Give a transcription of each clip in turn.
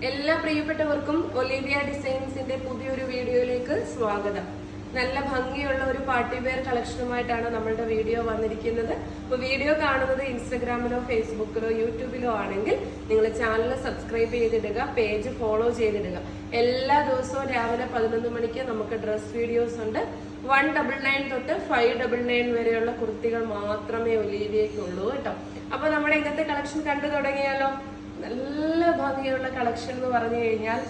എല്ലാ പ്രിയപ്പെട്ടവർക്കും ഒലിവിയ ഡിസൈൻസിന്റെ പുതിയൊരു വീഡിയോയിലേക്ക് സ്വാഗതം. നല്ല ഭംഗിയുള്ള ഒരു പാർട്ടി വെയർ കളക്ഷനുമായിട്ടാണ് നമ്മളുടെ വീഡിയോ വന്നിരിക്കുന്നത്. അപ്പോൾ വീഡിയോ കാണുന്നത് ഇൻസ്റ്റഗ്രാമിലോ ഫേസ്ബുക്കിലോ യൂട്യൂബിലോ ആണെങ്കിൽ നിങ്ങൾ ചാനൽ സബ്സ്ക്രൈബ് ചെയ്തിടുക, പേജ് ഫോളോ ചെയ്തിടുക. എല്ലാ ദിവസവും രാവിലെ 11 മണിക്ക് നമുക്ക് ഡ്രസ് വീഡിയോസ് ഉണ്ട്. 199 തൊട്ട് 599 വരെയുള്ള കുർത്തികൾ മാത്രമേ ഒലിവിയയ്ക്കുള്ളൂ കേട്ടോ. അപ്പൊ നമ്മുടെ ഇന്നത്തെ കളക്ഷൻ കണ്ടു തുടങ്ങിയാലോ. നല്ല ഭംഗിയുള്ള കളക്ഷൻ എന്ന് പറഞ്ഞു കഴിഞ്ഞാൽ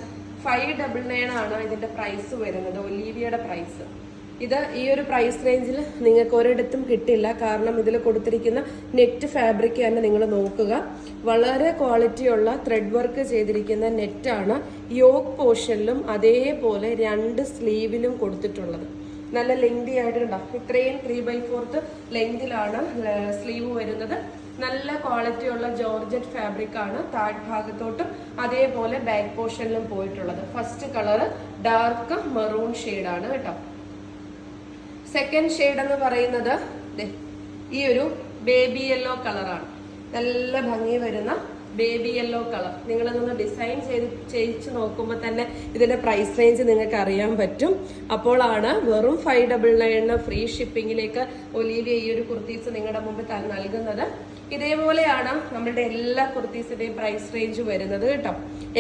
599 ആണ് ഇതിന്റെ പ്രൈസ് വരുന്നത്, ഒലിവിയയുടെ പ്രൈസ്. ഇത് ഈ ഒരു പ്രൈസ് റേഞ്ചിൽ നിങ്ങൾക്ക് ഒരിടത്തും കിട്ടില്ല. കാരണം ഇതിൽ കൊടുത്തിരിക്കുന്ന നെറ്റ് ഫാബ്രിക് തന്നെ നിങ്ങൾ നോക്കുക. വളരെ ക്വാളിറ്റിയുള്ള ത്രെഡ് വർക്ക് ചെയ്തിരിക്കുന്ന നെറ്റാണ്. യോക്ക് പോർഷനിലും അതേപോലെ 2 സ്ലീവിലും കൊടുത്തിട്ടുള്ളത്. നല്ല ലെങ്തി ആയിട്ടുണ്ടാവും. ഇത്രയും 3/4 ലെങ്തിലാണ് സ്ലീവ് വരുന്നത്. നല്ല ക്വാളിറ്റി ഉള്ള ജോർജറ്റ് ഫാബ്രിക് ആണ്. താഴ്ഭാഗത്തോട്ടും അതേപോലെ ബാക്ക് പോർഷനിലും പോയിട്ടുള്ളത്. ഫസ്റ്റ് കളർ ഡാർക്ക് മെറൂൺ ഷെയ്ഡാണ് കേട്ടോ. സെക്കൻഡ് ഷെയ്ഡ് എന്ന് പറയുന്നത് ഈ ഒരു ബേബി യെല്ലോ കളറാണ്. നല്ല ഭംഗി വരുന്ന ബേബി യെല്ലോ കളർ. നിങ്ങളിതൊന്ന് ഡിസൈൻ ചെയ്യിച്ച് നോക്കുമ്പോൾ തന്നെ ഇതിന്റെ പ്രൈസ് റേഞ്ച് നിങ്ങൾക്ക് അറിയാൻ പറ്റും. അപ്പോഴാണ് വെറും 599 ഫ്രീ ഷിപ്പിംഗിലേക്ക് ഒലിവിയ ഈ ഒരു കുർത്തീസ് നിങ്ങളുടെ മുമ്പിൽ നൽകുന്നത്. ഇതേപോലെയാണ് നമ്മളുടെ എല്ലാ കുർത്തീസിന്റെയും പ്രൈസ് റേഞ്ച് വരുന്നത് കേട്ടോ.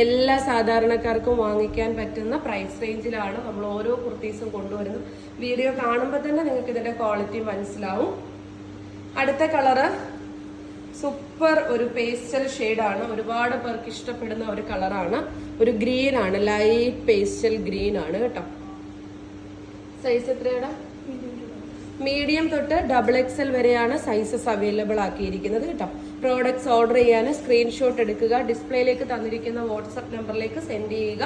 എല്ലാ സാധാരണക്കാർക്കും വാങ്ങിക്കാൻ പറ്റുന്ന പ്രൈസ് റേഞ്ചിലാണ് നമ്മൾ ഓരോ കുർത്തീസും കൊണ്ടുവരുന്നത്. വീഡിയോ കാണുമ്പോൾ തന്നെ നിങ്ങൾക്ക് ഇതിന്റെ ക്വാളിറ്റി മനസ്സിലാവും. അടുത്ത കളറ് സൂപ്പർ ഒരു പേസ്റ്റൽ ഷെയ്ഡാണ്. ഒരുപാട് പേർക്ക് ഇഷ്ടപ്പെടുന്ന ഒരു കളറാണ്. ഒരു ഗ്രീൻ ആണ്, ലൈറ്റ് പേസ്റ്റൽ ഗ്രീൻ ആണ് കേട്ടോ. സൈസ് എത്രയാണ്? മീഡിയം തൊട്ട് XXL വരെയാണ് സൈസസ് അവൈലബിൾ ആക്കിയിരിക്കുന്നത് കേട്ടോ. പ്രോഡക്ട്സ് ഓർഡർ ചെയ്യാൻ സ്ക്രീൻഷോട്ട് എടുക്കുക, ഡിസ്പ്ലേയിലേക്ക് തന്നിരിക്കുന്ന വാട്സ്ആപ്പ് നമ്പറിലേക്ക് സെൻഡ് ചെയ്യുക.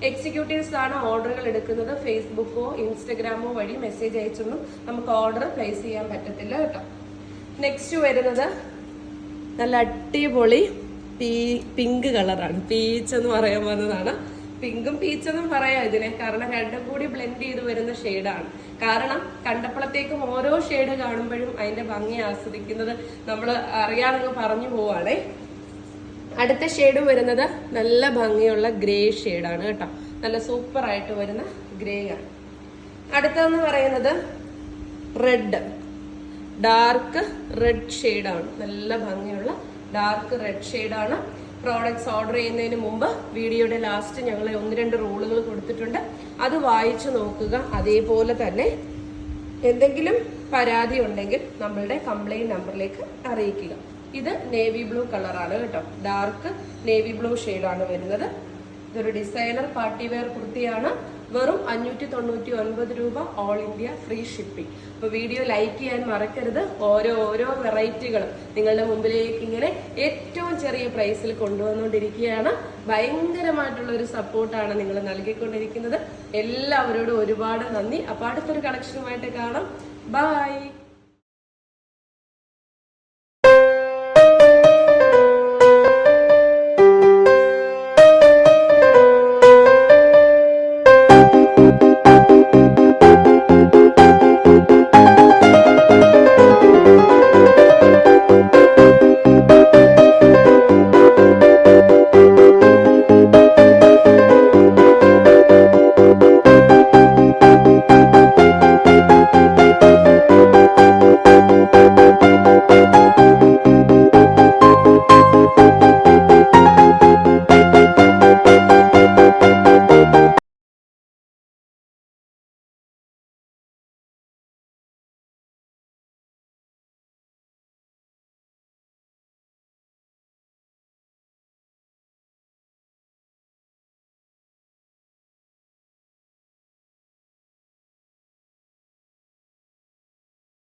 എക്സിക്യൂട്ടീവ്സ് ആണ് ഓർഡറുകൾ എടുക്കുന്നത്. ഫേസ്ബുക്കോ ഇൻസ്റ്റഗ്രാമോ വഴി മെസ്സേജ് അയച്ചൊന്നും നമുക്ക് ഓർഡർ പ്ലേസ് ചെയ്യാൻ പറ്റത്തില്ല കേട്ടോ. നെക്സ്റ്റ് വരുന്നത് നല്ല അടിപൊളി പിങ്ക് കളറാണ്. പീച്ച് എന്ന് പറയാൻ വന്നതാണ്. പിങ്കും പീച്ചെന്നും പറയാം ഇതിനെ. കാരണം രണ്ടും കൂടി ബ്ലെൻഡ് ചെയ്ത് വരുന്ന ഷെയ്ഡാണ്. കാരണം കണ്ടപ്പോഴത്തേക്കും ഓരോ ഷെയ്ഡ് കാണുമ്പോഴും അതിന്റെ ഭംഗി ആസ്വദിക്കുന്നത് നമ്മൾ അറിയാതെ പറഞ്ഞു പോവാണേ. അടുത്ത ഷെയ്ഡ് വരുന്നത് നല്ല ഭംഗിയുള്ള ഗ്രേ ഷെയ്ഡാണ് കേട്ടോ. നല്ല സൂപ്പർ ആയിട്ട് വരുന്ന ഗ്രേ ആണ്. അടുത്തതെന്ന് പറയുന്നത് റെഡ്, ഡാർക്ക് റെഡ് ഷെയ്ഡാണ്. നല്ല ഭംഗിയുള്ള ഡാർക്ക് റെഡ് ഷെയ്ഡാണ്. പ്രോഡക്ട്സ് ഓർഡർ ചെയ്യുന്നതിന് മുമ്പ് വീഡിയോയുടെ ലാസ്റ്റ് ഞങ്ങൾ 1-2 റൂളുകൾ കൊടുത്തിട്ടുണ്ട്. അത് വായിച്ചു നോക്കുക. അതേപോലെ തന്നെ എന്തെങ്കിലും പരാതി ഉണ്ടെങ്കിൽ നമ്മളുടെ കംപ്ലൈന്റ് നമ്പറിലേക്ക് അറിയിക്കുക. ഇത് നേവി ബ്ലൂ കളറാണ് കേട്ടോ. ഡാർക്ക് നേവി ബ്ലൂ ഷെയ്ഡാണ് വരുന്നത്. ഇതൊരു ഡിസൈനർ പാർട്ടി വെയർ കുർത്തിയാണ്. വെറും 599 രൂപ, ഓൾ ഇന്ത്യ ഫ്രീ ഷിപ്പിംഗ്. അപ്പൊ വീഡിയോ ലൈക്ക് ചെയ്യാൻ മറക്കരുത്. ഓരോ വെറൈറ്റികളും നിങ്ങളുടെ മുമ്പിലേക്ക് ഇങ്ങനെ ഏറ്റവും ചെറിയ പ്രൈസിൽ കൊണ്ടുവന്നുകൊണ്ടിരിക്കുകയാണ്. ഭയങ്കരമായിട്ടുള്ള ഒരു സപ്പോർട്ടാണ് നിങ്ങൾ നൽകിക്കൊണ്ടിരിക്കുന്നത്. എല്ലാവരോടും ഒരുപാട് നന്ദി. അപ്പൊ അടുത്തൊരു കളക്ഷനുമായിട്ട് കാണാം. ബൈ.